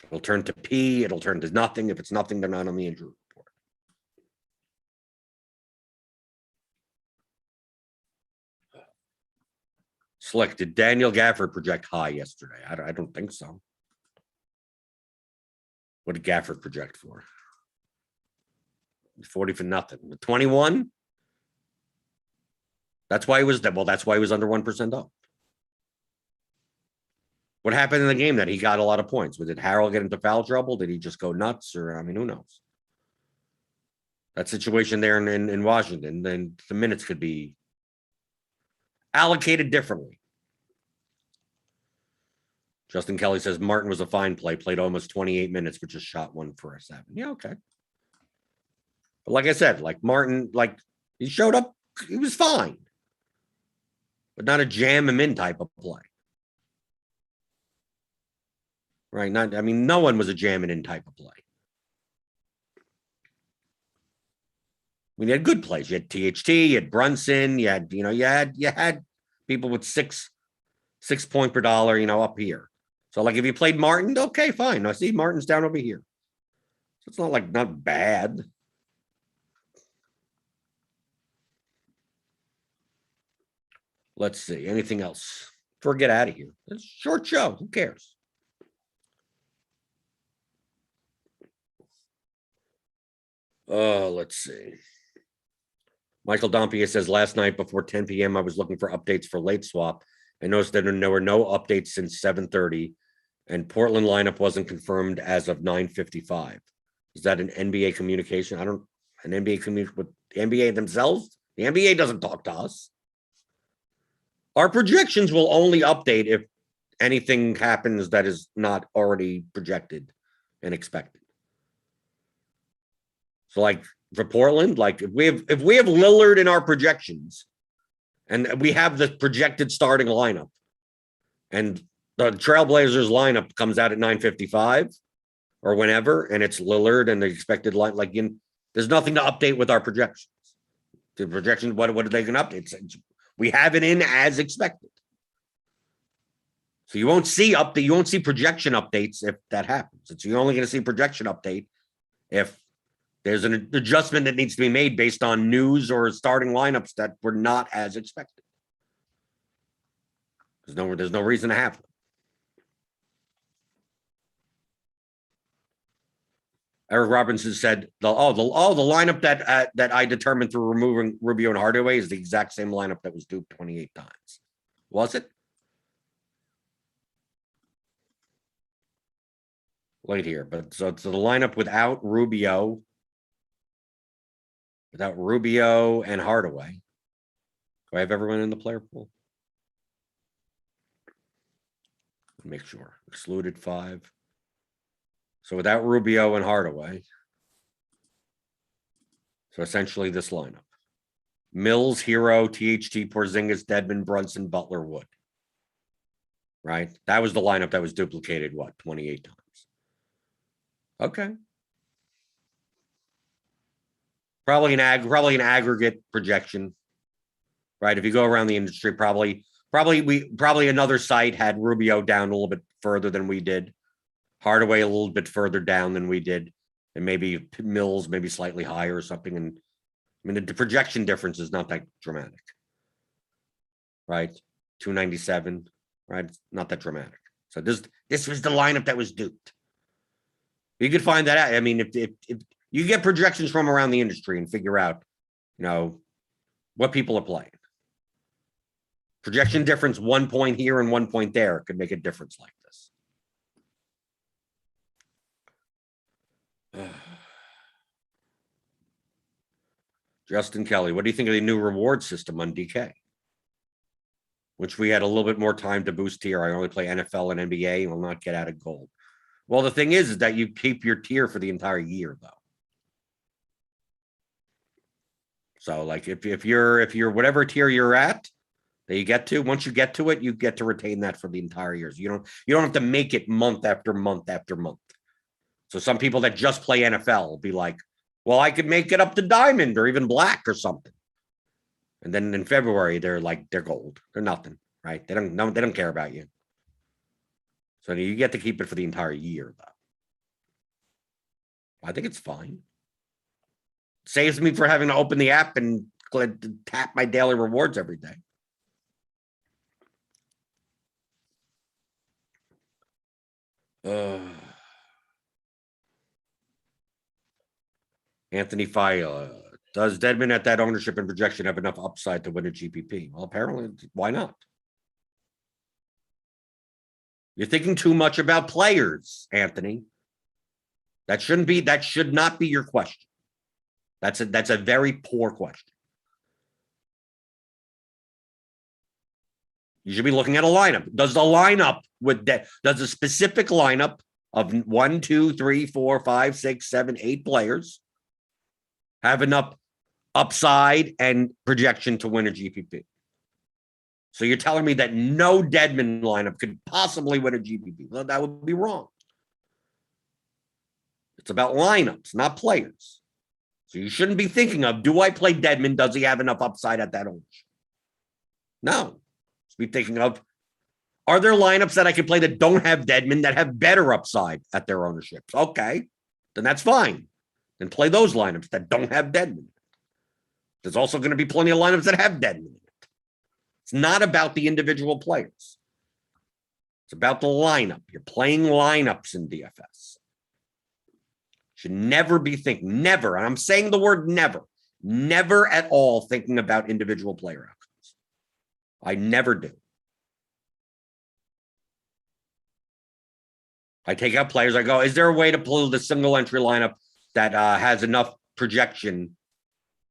It'll turn to P, it'll turn to nothing. If it's nothing, they're not on the injury report. Slick, did Daniel Gafford project high yesterday? I don't think so. What did Gafford project for? 40 for nothing. 21? That's why he was that's why he was under 1% up. What happened in the game that he got a lot of points? Did Harold get into foul trouble? Did he just go nuts? Or, I mean, who knows? That situation there in Washington, then the minutes could be allocated differently. Justin Kelly says Martin was a fine play, played almost 28 minutes, but just shot 1 for a 7. Yeah, okay. But like I said, like Martin, like he showed up, he was fine. But not a jam him in type of play. Right? I mean, no one was a jamming in type of play. I mean, you had good plays. You had THT, you had Brunson, you had people with six point per dollar, up here. So like if you played Martin, okay, fine. I see Martin's down over here. So it's not bad. Let's see. Anything else? Before we get out of here. It's a short show. Who cares? Let's see. Michael Dompia says last night before 10 p.m. I was looking for updates for late swap. I noticed that there were no updates since 7:30, and Portland lineup wasn't confirmed as of 9:55. Is that an NBA communication? An NBA communication with the NBA themselves? The NBA doesn't talk to us. Our projections will only update if anything happens that is not already projected and expected. So like for Portland, like if we have Lillard in our projections and we have the projected starting lineup and the Trailblazers lineup comes out at 9:55 or whenever, and it's Lillard and the expected line, there's nothing to update with our projections. The projections, what are they going to update? We have it in as expected. So you won't see projection updates if that happens. You're only going to see projection update if there's an adjustment that needs to be made based on news or starting lineups that were not as expected. There's no reason to have them. Eric Robinson said, the lineup that I determined through removing Rubio and Hardaway is the exact same lineup that was duped 28 times. Was it? Right here, but so it's the lineup without Rubio and Hardaway. Do I have everyone in the player pool? Make sure. Excluded 5. So without Rubio and Hardaway. So essentially this lineup. Mills, Hero, THT, Porzingis, Dedmon, Brunson, Butler, Wood. Right? That was the lineup that was duplicated, 28 times. Okay. Probably an aggregate projection. Right? If you go around the industry, probably another site had Rubio down a little bit further than we did. Hardaway a little bit further down than we did, and maybe Mills maybe slightly higher or something. And I mean, the projection difference is not that dramatic, right? 297, right? It's not that dramatic. So this was the lineup that was duped. You could find that out. I mean, if you get projections from around the industry and figure out, what people are playing. Projection difference, 1 point here and 1 point there could make a difference like this. Justin Kelly, what do you think of the new reward system on DK? Which we had a little bit more time to boost tier. I only play NFL and NBA and will not get out of gold. Well, the thing is that you keep your tier for the entire year, though. So, like, if you're whatever tier you're at, that you get to, once you get to it, you get to retain that for the entire year. So you don't have to make it month after month after month. So some people that just play NFL will be like, well, I could make it up to diamond or even black or something. And then in February, they're gold. They're nothing, right? They don't care about you. So you get to keep it for the entire year, though. I think it's fine. Saves me for having to open the app and tap my daily rewards every day. Anthony Faya, does Dedmon at that ownership and projection have enough upside to win a GPP? Well, apparently, why not? You're thinking too much about players, Anthony. That should not be your question. That's a very poor question. You should be looking at a lineup. Does the lineup does a specific lineup of 1, 2, 3, 4, 5, 6, 7, 8 players have enough upside and projection to win a GPP? So you're telling me that no Dedmon lineup could possibly win a GPP? Well, that would be wrong. It's about lineups, not players. So you shouldn't be thinking of, do I play Dedmon? Does he have enough upside at that ownership? No. Be thinking of, are there lineups that I can play that don't have Dedmon that have better upside at their ownerships? Okay, then that's fine. Then play those lineups that don't have Dedmon. There's also going to be plenty of lineups that have Dedmon in it. It's not about the individual players. It's about the lineup. You're playing lineups in DFS. Should never be thinking, never, and I'm saying the word never at all thinking about individual player outcomes. I never do. I take out players. I go, is there a way to pull the single entry lineup that has enough projection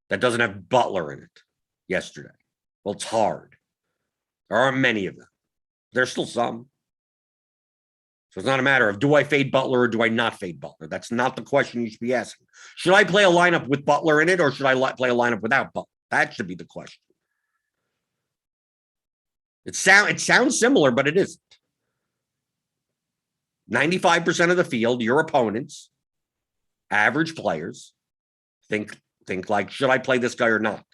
that doesn't have Butler in it yesterday? Well, it's hard. There aren't many of them. There's still some. So it's not a matter of, do I fade Butler or do I not fade Butler? That's not the question you should be asking. Should I play a lineup with Butler in it or should I play a lineup without Butler? That should be the question. It sounds similar, but it isn't. 95% of the field, your opponents, average players, think like, should I play this guy or not?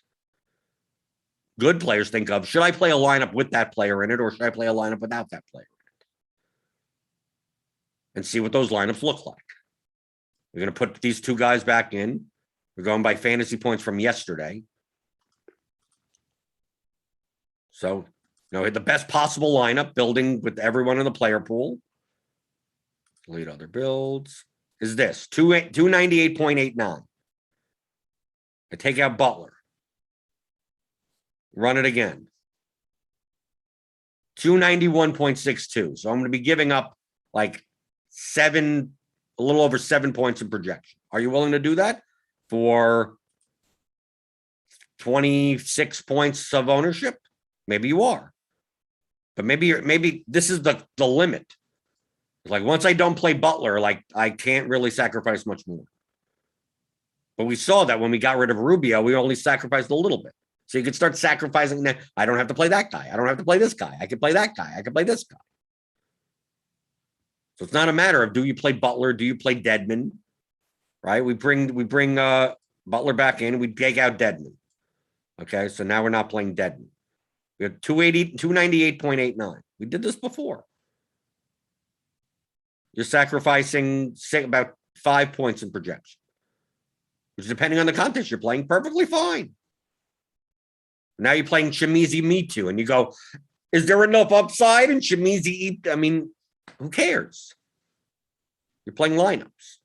Good players think of, should I play a lineup with that player in it or should I play a lineup without that player in it? And see what those lineups look like. We're going to put these two guys back in. We're going by fantasy points from yesterday. So, the best possible lineup, building with everyone in the player pool. Delete other builds. Is this 298.89. I take out Butler. Run it again. 291.62. So I'm going to be giving up like a little over 7 points in projection. Are you willing to do that for 26 points of ownership? Maybe you are. But maybe this is the limit. Like, once I don't play Butler, like, I can't really sacrifice much more. But we saw that when we got rid of Rubio, we only sacrificed a little bit. So you could start sacrificing that. I don't have to play that guy. I don't have to play this guy. I can play that guy. I can play this guy. So it's not a matter of, do you play Butler? Do you play Dedmon? Right? We bring Butler back in. We take out Dedmon. Okay, so now we're not playing Dedmon. We have 298.89. We did this before. You're sacrificing about 5 points in projection, which, depending on the contest you're playing, perfectly fine. Now you're playing Chimizi Mitu, and you go, is there enough upside in Chimizi? I mean, who cares? You're playing lineups.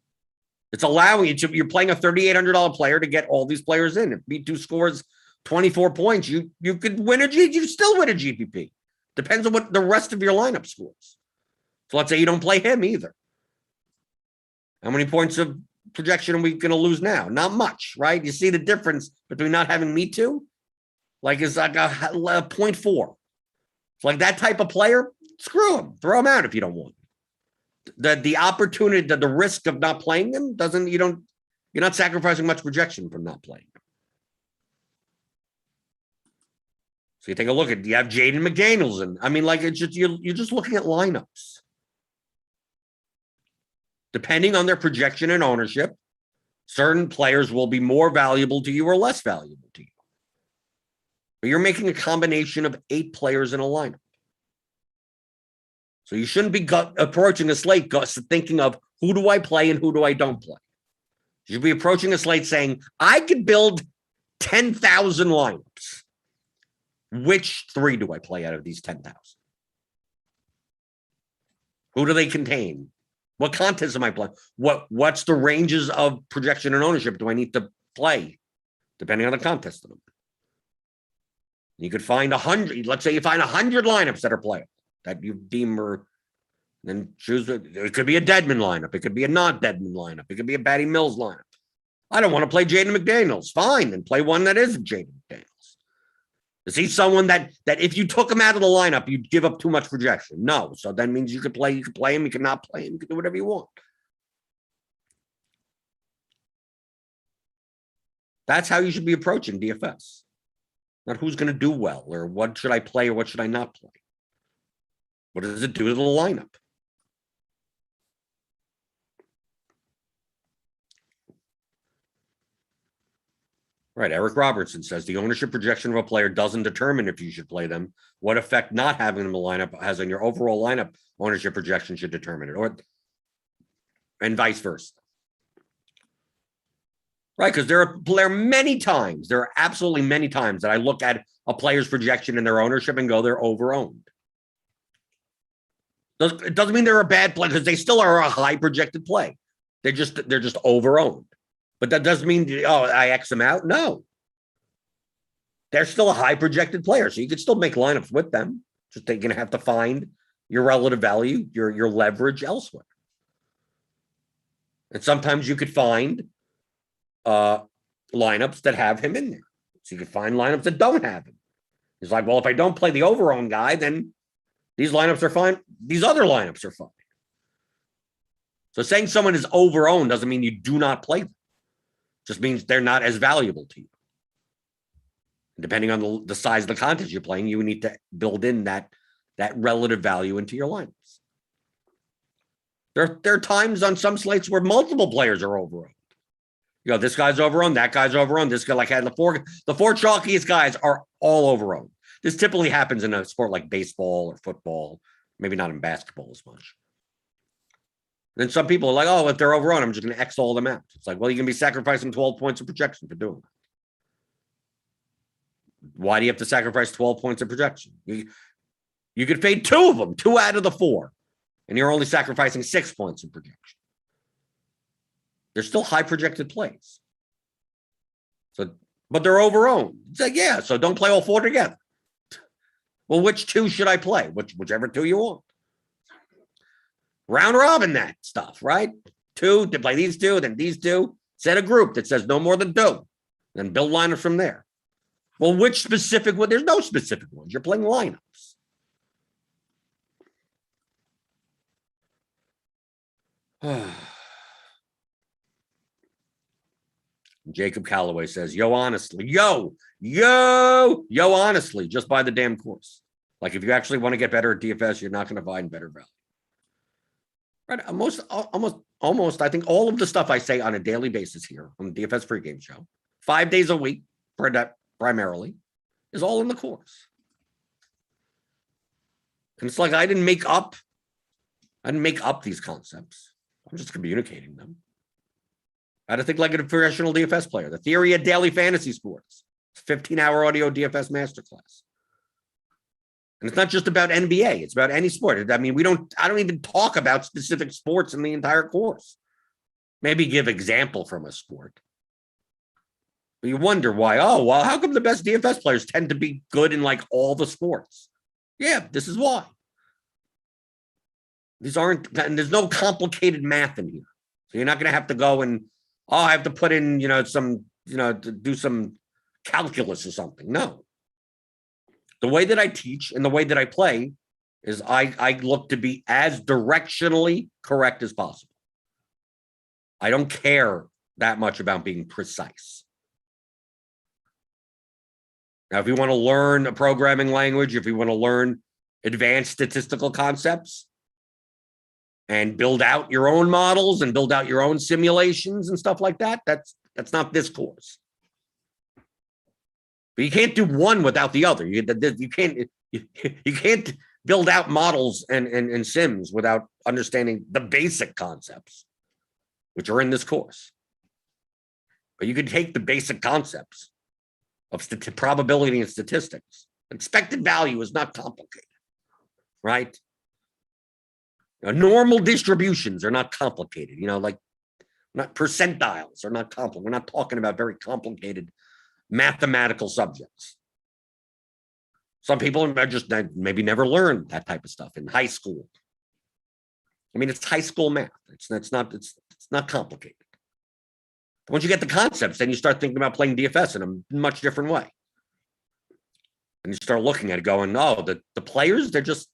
It's allowing you to, you're playing a $3,800 player to get all these players in. If Mitu scores 24 points, you could win you still win a GPP. Depends on what the rest of your lineup scores. So let's say you don't play him either. How many points of projection are we going to lose now? Not much, right? You see the difference between not having me too? Like it's like a 0.4. It's like that type of player, screw him. Throw him out if you don't want him. The opportunity, the risk of not playing them you're not sacrificing much projection from not playing them. So you take a look at, you have Jaden McDaniels, and I mean, like it's just you're just looking at lineups. Depending on their projection and ownership, certain players will be more valuable to you or less valuable to you. But you're making a combination of 8 players in a lineup. So you shouldn't be approaching a slate thinking of who do I play and who do I don't play. You should be approaching a slate saying, I could build 10,000 lineups. Which 3 do I play out of these 10,000? Who do they contain? What contests am I playing? What's the ranges of projection and ownership do I need to play, depending on the contest of them? You could find 100. Let's say you find 100 lineups that are playable that you deem are. Then choose. It could be a Deadman lineup. It could be a not Deadman lineup. It could be a Batty Mills lineup. I don't want to play Jaden McDaniels. Fine, then play one that isn't Jaden McDaniels. Is he someone that if you took him out of the lineup, you'd give up too much projection? No. So that means you could play him, you could not play him, you could do whatever you want. That's how you should be approaching DFS. Not who's going to do well, or what should I play or what should I not play. What does it do to the lineup? Right. Eric Robertson says the ownership projection of a player doesn't determine if you should play them. What effect not having them in the lineup has on your overall lineup ownership projection should determine it, and vice versa. Right. Because there are absolutely many times that I look at a player's projection and their ownership and go, they're over-owned. It doesn't mean they're a bad play, because they still are a high projected play. They're just over-owned. But that doesn't mean, I X them out. No. They're still a high projected player, so you could still make lineups with them. Just they're going to have to find your relative value, your leverage elsewhere. And sometimes you could find lineups that have him in there. So you could find lineups that don't have him. It's like, well, if I don't play the over-owned guy, then these lineups are fine. These other lineups are fine. So saying someone is over-owned doesn't mean you do not play them. Just means they're not as valuable to you. Depending on the size of the contest you're playing, you need to build in that relative value into your lineups. There are times on some slates where multiple players are over-owned. This guy's over-owned, that guy's over-owned. This guy had the four chalkiest guys are all over-owned. This typically happens in a sport like baseball or football, maybe not in basketball as much. Then some people are like, oh, if they're over-owned, I'm just going to X all them out. It's like, well, you're going to be sacrificing 12 points of projection for doing that. Why do you have to sacrifice 12 points of projection? You could fade 2 of them, 2 out of the 4, and you're only sacrificing 6 points of projection. They're still high projected plays. But they're over-owned. It's like, yeah, so don't play all 4 together. Well, which 2 should I play? Whichever 2 you want. Round robin that stuff, right? 2 to play these 2, then these 2. Set a group that says no more than 2. Then build lineups from there. Well, which specific one? There's no specific ones. You're playing lineups. Jacob Calloway says, honestly, honestly, just buy the damn course. Like, if you actually want to get better at DFS, you're not going to find better value. Right? Almost, I think all of the stuff I say on a daily basis here on the DFS pregame show, 5 days a week, primarily, is all in the course. And it's like I didn't make up these concepts. I'm just communicating them. I had to think like a professional DFS player. The theory of daily fantasy sports. It's a 15-hour audio DFS masterclass. And it's not just about NBA. It's about any sport. I mean, I don't even talk about specific sports in the entire course. Maybe give example from a sport. You wonder why. Oh, well, how come the best DFS players tend to be good in like all the sports? Yeah, this is why. These aren't, and there's no complicated math in here. So you're not going to have to go and, oh, I have to put in, some, to do some calculus or something. No. The way that I teach and the way that I play is I look to be as directionally correct as possible. I don't care that much about being precise. Now, if you want to learn a programming language, if you want to learn advanced statistical concepts and build out your own models and build out your own simulations and stuff like that, that's not this course. But you can't do one without the other. You can't build out models and sims without understanding the basic concepts, which are in this course. But you can take the basic concepts of probability and statistics. Expected value is not complicated, right? Normal distributions are not complicated. Like not percentiles are not complicated. We're not talking about very complicated mathematical subjects. Some people are just maybe never learned that type of stuff in high school. I mean, it's high school math. It's not complicated. Once you get the concepts, then you start thinking about playing DFS in a much different way. And you start looking at it going, oh, the players, they're just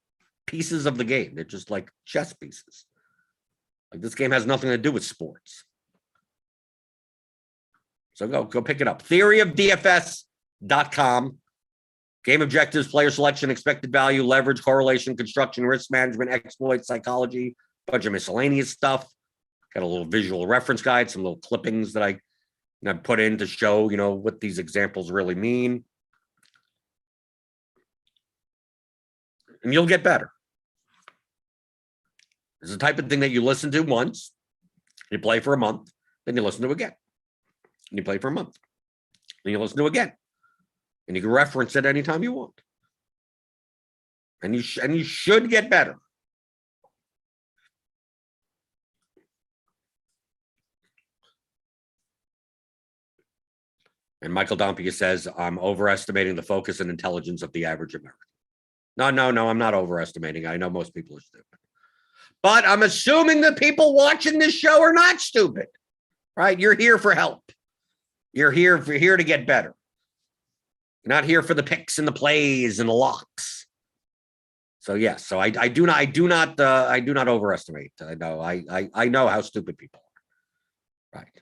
pieces of the game. They're just like chess pieces. Like this game has nothing to do with sports. So go pick it up. Theoryofdfs.com. Game objectives, player selection, expected value, leverage, correlation, construction, risk management, exploit, psychology, bunch of miscellaneous stuff. Got a little visual reference guide, some little clippings that I put in to show, what these examples really mean. And you'll get better. It's the type of thing that you listen to once, you play for a month, then you listen to again. And you play for a month. Then you listen to again. And you can reference it anytime you want. And you should get better. And Michael Dompia says, I'm overestimating the focus and intelligence of the average American. No, I'm not overestimating. I know most people are stupid. But I'm assuming the people watching this show are not stupid, right? You're here for help. You're here to get better. You're not here for the picks and the plays and the locks. So yes, so I do not overestimate. I know how stupid people are. Right.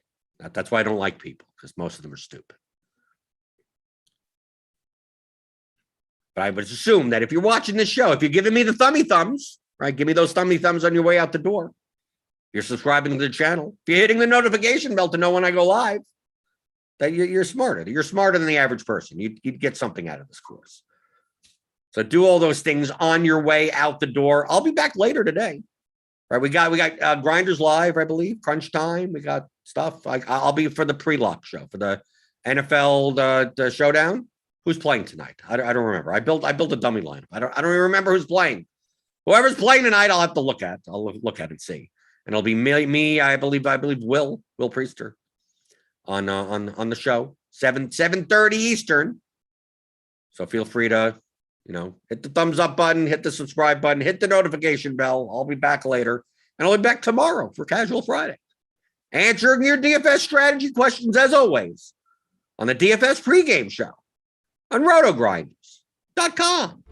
That's why I don't like people, because most of them are stupid. But I would assume that if you're watching this show, if you're giving me the thummy thumbs, right? Give me those thummy thumbs on your way out the door. You're subscribing to the channel. If you're hitting the notification bell to know when I go live, that you're smarter. You're smarter than the average person. You'd get something out of this course. So do all those things on your way out the door. I'll be back later today. Right? We got Grinders live, I believe. Crunch time. We got stuff. I'll be for the pre-lock show for the NFL the showdown. Who's playing tonight? I don't remember. I built a dummy lineup. I don't even remember who's playing. Whoever's playing tonight, I'll have to look at. I'll look at and see. And it'll be me. I believe Will Priester on the show 7:30 Eastern. So feel free to hit the thumbs up button, hit the subscribe button, hit the notification bell. I'll be back later, and I'll be back tomorrow for Casual Friday, answering your DFS strategy questions as always on the DFS pregame show on RotoGrinders.com.